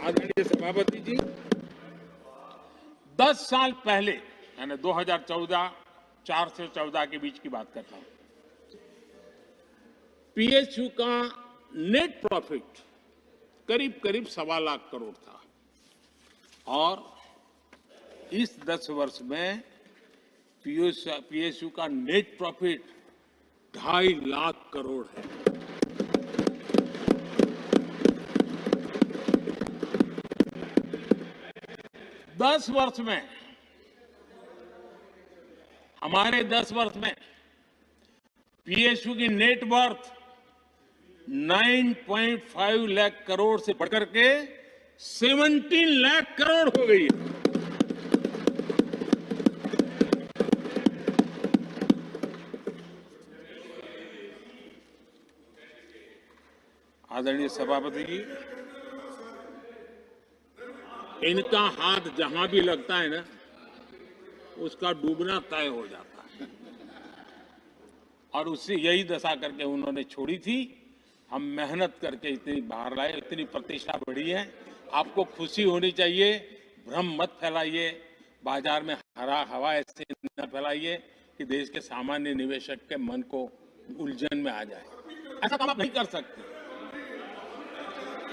आदरणीय सभापति जी, 10 साल पहले यानी 2014, 4 से 14 के बीच की बात करता हूं, पीएसयू का नेट प्रॉफिट करीब करीब 1.25 करोड़ था और इस 10 वर्ष में पीएसयू का नेट प्रॉफिट 2.5 लाख करोड़ है। दस वर्ष में हमारे 10 वर्ष में पीएसयू की नेट वर्थ 9.5 लाख करोड़ से बढ़कर के 17 लाख करोड़ हो गई है। आदरणीय सभापति जी, इनका हाथ जहां भी लगता है ना, उसका डूबना तय हो जाता है और उससे यही दशा करके उन्होंने छोड़ी थी। हम मेहनत करके इतनी बाहर लाए, इतनी प्रतिष्ठा बढ़ी है। आपको खुशी होनी चाहिए, भ्रम मत फैलाइए, बाजार में हवा ऐसे न फैलाइए कि देश के सामान्य निवेशक के मन को उलझन में आ जाए। ऐसा काम आप नहीं कर सकते।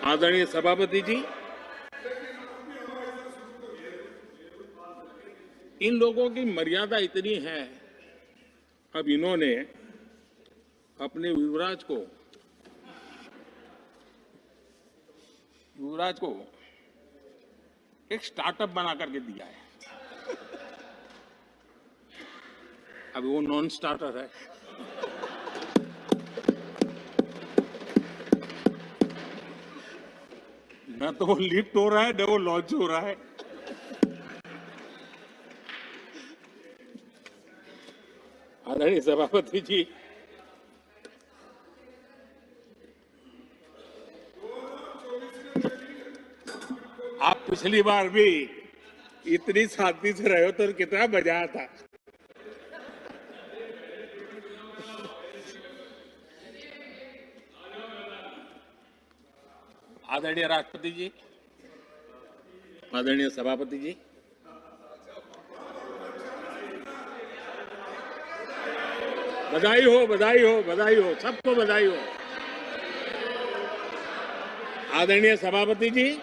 आदरणीय सभापति जी, इन लोगों की मर्यादा इतनी है, अब इन्होंने अपने युवराज को एक स्टार्टअप बना करके दिया है। अब वो नॉन स्टार्टर है। न तो वो लिफ्ट हो रहा है, न वो लॉन्च हो रहा है। आदरणीय सभापति जी, आप पिछली बार भी इतनी शांति से रहे हो तो कितना मजा आता। आदरणीय राष्ट्रपति जी, आदरणीय सभापति जी, बधाई हो, बधाई हो, बधाई हो, सबको बधाई हो। आदरणीय सभापति जी,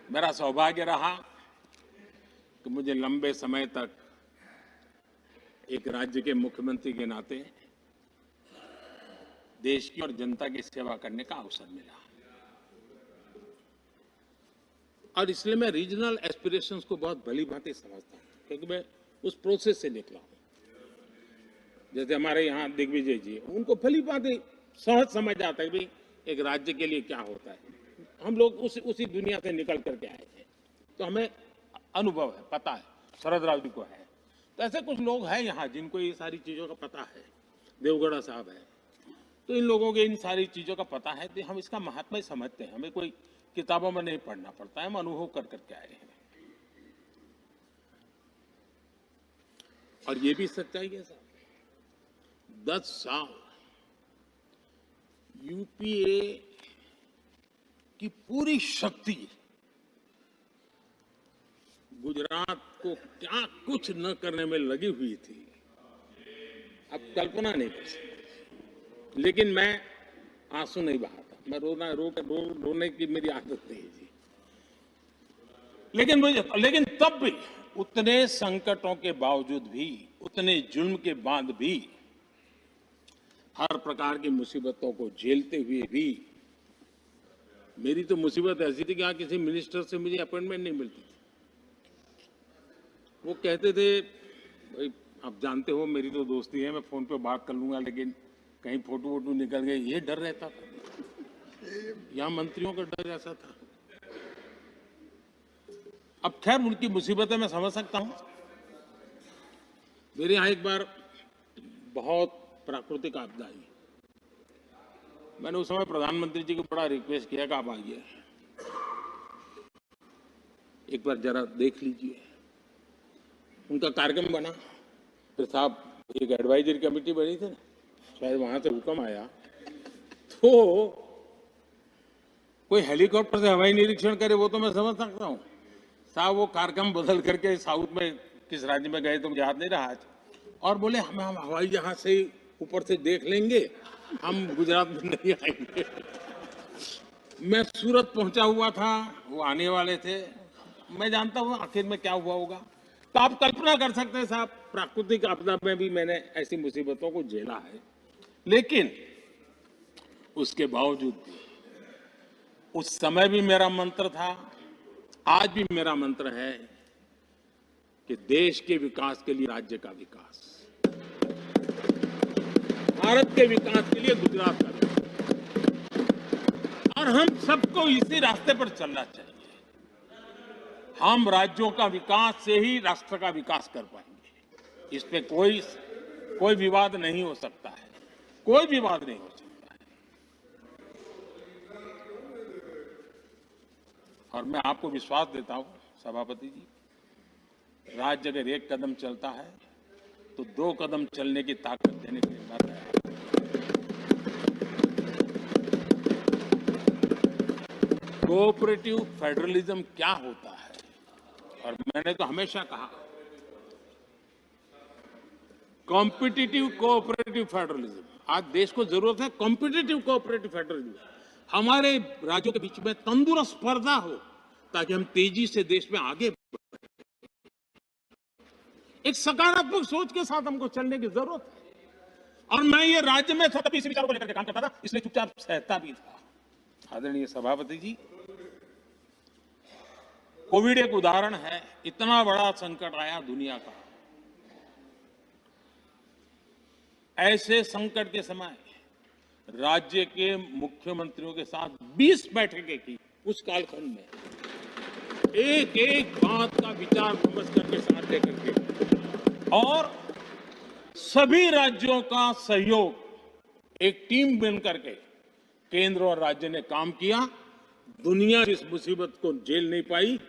मेरा सौभाग्य रहा कि मुझे लंबे समय तक एक राज्य के मुख्यमंत्री के नाते देश की और जनता की सेवा करने का अवसर मिला और इसलिए मैं रीजनल एस्पिरेशंस को बहुत भली भांति समझता हूं, क्योंकि मैं उस प्रोसेस से निकला हूं। जैसे हमारे यहाँ दिग्विजय जी, उनको भली भांति सहज समझ आता है कि एक राज्य के लिए क्या होता है। हम लोग उसी दुनिया से निकल करके आए थे, तो हमें अनुभव है, पता है। शरद राव जी को है, तो ऐसे कुछ लोग हैं यहाँ जिनको ये सारी चीजों का पता है। देवगौड़ा साहब है, तो इन लोगों के इन सारी चीजों का पता है, तो हम इसका महात्मा समझते हैं। हमें कोई किताबों में नहीं पढ़ना पड़ता है, हम अनुभव कर करके आए हैं। और ये भी सच्चाई है साहब, 10 साल यूपीए की पूरी शक्ति गुजरात को क्या कुछ न करने में लगी हुई थी, अब कल्पना नहीं कर सकते। लेकिन मैं आंसू नहीं बहाता, मैं रोने की मेरी आदत नहीं है जी। लेकिन तब भी उतने संकटों के बावजूद भी, उतने जुल्म के बाद भी, हर प्रकार की मुसीबतों को झेलते हुए भी, मेरी तो मुसीबत ऐसी थी कि यहाँ किसी मिनिस्टर से मुझे अपॉइंटमेंट नहीं मिलती थी। वो कहते थे, भाई आप जानते हो मेरी तो दोस्ती है, मैं फोन पे बात कर लूंगा, लेकिन कहीं फोटो वोटो निकल गए, ये डर रहता था। यहाँ मंत्रियों का डर ऐसा था। अब खैर उनकी मुसीबतें मैं समझ सकता हूं। मेरे यहाँ एक बार बहुत प्राकृतिक आपदा आई, मैंने उस समय प्रधानमंत्री जी को बड़ा रिक्वेस्ट किया कि आप आइए, एक बार जरा देख लीजिए। उनका कार्यक्रम बना, फिर साहब एक एडवाइजरी कमेटी बनी थी ना, शायद वहां से हुक्म आया, तो कोई हेलीकॉप्टर से हवाई निरीक्षण करे वो तो मैं समझ सकता हूँ। साहब वो कार्यक्रम बदल करके साउथ में किस राज्य में गए तो मुझे याद नहीं रहा आज, और बोले हम हवाई जहाज से ऊपर से देख लेंगे, हम गुजरात में नहीं आएंगे। मैं सूरत पहुंचा हुआ था, वो आने वाले थे, मैं जानता हूँ आखिर में क्या हुआ होगा। तो आप कल्पना कर सकते हैं साहब, प्राकृतिक आपदा में भी मैंने ऐसी मुसीबतों को झेला है, लेकिन उसके बावजूद भी उस समय भी मेरा मंत्र था, आज भी मेरा मंत्र है कि देश के विकास के लिए राज्य का विकास, भारत के विकास के लिए गुजरात का विकास, और हम सबको इसी रास्ते पर चलना चाहिए। हम राज्यों का विकास से ही राष्ट्र का विकास कर पाएंगे। इस पे कोई विवाद नहीं हो सकता है, कोई विवाद नहीं हो सकता है। और मैं आपको विश्वास देता हूं सभापति जी, राज्य अगर एक कदम चलता है तो 2 कदम चलने की ताकत देने के लिए मैं तैयार हूं। कोऑपरेटिव फेडरलिज्म क्या होता है, और मैंने तो हमेशा कहा कॉम्पिटिटिव कोऑपरेटिव फेडरलिज्म। आज देश को जरूरत है कॉम्पिटिटिव कोऑपरेटिव फेडरलिज्म। हमारे राज्यों के बीच में तंदुरुस्त स्पर्धा हो ताकि हम तेजी से देश में आगे बढ़ें। एक सकारात्मक सोच के साथ हमको चलने की जरूरत है। और मैं ये राज्य में था तभी इस विचारों को लेकर काम करता था, इसलिए चुपचाप सहता भी था। आदरणीय सभापति जी, कोविड एक उदाहरण है। इतना बड़ा संकट आया दुनिया का, ऐसे संकट के समय राज्य के मुख्यमंत्रियों के साथ 20 बैठकें की। उस कालखंड में एक एक बात का विचार विमर्श करके साथ लेकर के, और सभी राज्यों का सहयोग, एक टीम बन करके केंद्र और राज्य ने काम किया। दुनिया इस मुसीबत को झेल नहीं पाई,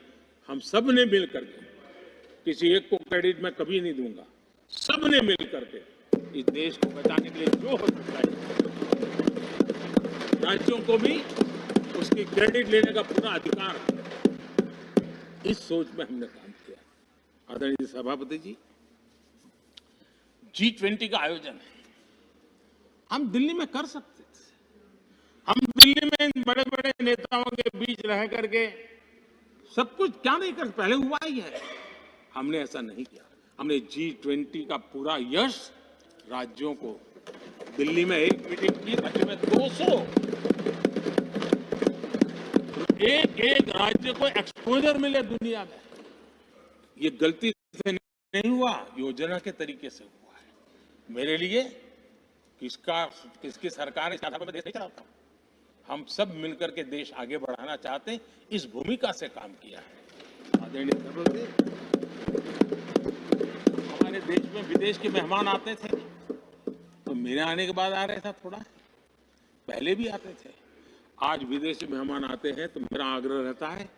हम सब ने मिल करके, किसी एक को क्रेडिट मैं कभी नहीं दूंगा, सब ने मिल करके इस देश को बचाने के लिए जो हो सकता है, राज्यों को भी उसकी क्रेडिट लेने का पूरा अधिकार है। इस सोच में हमने काम किया। आदरणीय सभापति जी, G20 का आयोजन है, हम दिल्ली में कर सकते थे। हम दिल्ली में इन बड़े बड़े नेताओं के बीच रह करके सब कुछ क्या नहीं कर, पहले हुआ ही है। हमने ऐसा नहीं किया। हमने G20 का पूरा यश राज्यों को, दिल्ली में एक मीटिंग की, राज्य में 200, एक एक राज्य को एक्सपोजर मिले दुनिया में। ये गलती से नहीं हुआ, योजना के तरीके से हुआ है। मेरे लिए किसकी सरकार इस आधार पर देश नहीं चलाता। हम सब मिलकर के देश आगे बढ़ाना चाहते हैं, इस भूमिका से काम किया है। आदरणीय सभापति, हमारे देश में विदेश के मेहमान आते थे तो मेरे आने के बाद आ रहे था, थोड़ा पहले भी आते थे। आज विदेशी मेहमान आते हैं तो मेरा आग्रह रहता है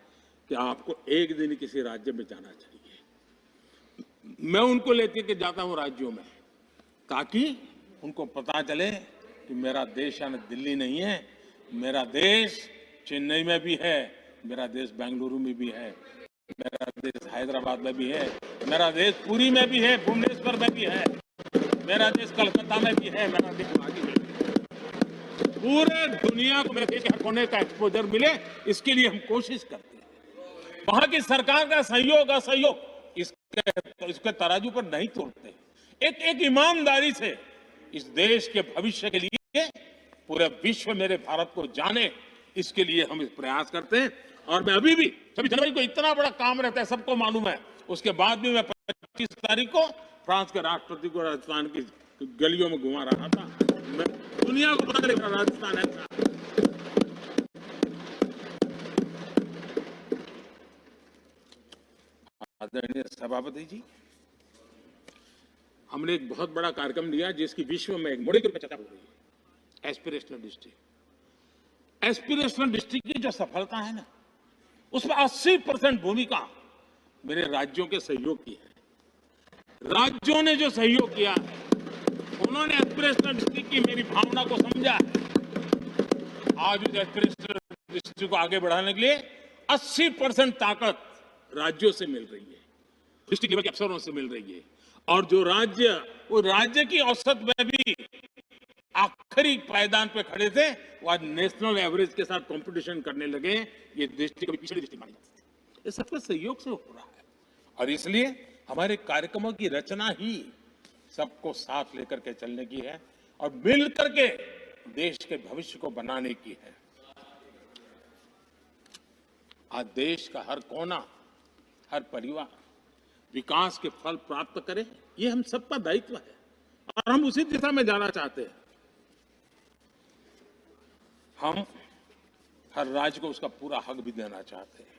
कि आपको एक दिन किसी राज्य में जाना चाहिए। मैं उनको लेकर के जाता हूं राज्यों में, ताकि उनको पता चले कि मेरा देश यानी दिल्ली नहीं है, मेरा देश चेन्नई में भी है, मेरा देश बेंगलुरु में भी है, मेरा देश हैदराबाद में भी है, मेरा देश पुरी में भी है, भुवनेश्वर में भी है, मेरा देश कलकत्ता में भी है, मेरा देश गुवाहाटी में भी है। पूरे दुनिया को मेरे देश के हर कोने का एक्सपोजर मिले, इसके लिए हम कोशिश करते हैं। वहां की सरकार का सहयोग असहयोग इसके तराजू पर नहीं तोड़ते। एक ईमानदारी से इस देश के भविष्य के लिए पूरे विश्व मेरे भारत को जाने, इसके लिए हम इस प्रयास करते हैं। और मैं अभी भी 26 जनवरी को इतना बड़ा काम रहता है, सबको मालूम है। उसके बाद भी मैं 25 तारीख को फ्रांस के राष्ट्रपति को राजस्थान की गलियों में घुमा रहा था। मैं दुनिया को पता चलेगा राजस्थान ऐसा। आदरणीय सभापति जी, हमने एक बहुत बड़ा कार्यक्रम लिया जिसकी विश्व में एक मोड़े के रूप में चर्चा हो रही है, एस्पिरेशनल डिस्ट्रिक्ट। एस्पिरेशनल डिस्ट्रिक्ट की जो सफलता है ना, उसमें 80% भूमिका मेरे राज्यों के सहयोग की है। राज्यों ने जो सहयोग किया है, उन्होंने एस्पिरेशनल डिस्ट्रिक्ट की मेरी भावना को समझा है। आज उस एस्पिरेशनल दृष्टि को आगे बढ़ाने के लिए 80% ताकत राज्यों से मिल रही है, डिस्ट्रिक्ट लेवल के अफसरों से मिल रही है। और जो राज्य, वो राज्य की औसत में भी आखिरी पायदान पे खड़े थे, वो आज नेशनल एवरेज के साथ कंपटीशन करने लगे। ये दृष्टि कभी पिछड़ी दृष्टि मानी जाती थी। ये सबके सहयोग से हो रहा है और इसलिए हमारे कार्यक्रमों की रचना ही सबको साथ लेकर के चलने की है और मिल करके देश के भविष्य को बनाने की है। आज देश का हर कोना, हर परिवार विकास के फल प्राप्त करे, ये हम सबका दायित्व है और हम उसी दिशा में जाना चाहते हैं। हम हर राज्य को उसका पूरा हक भी देना चाहते हैं।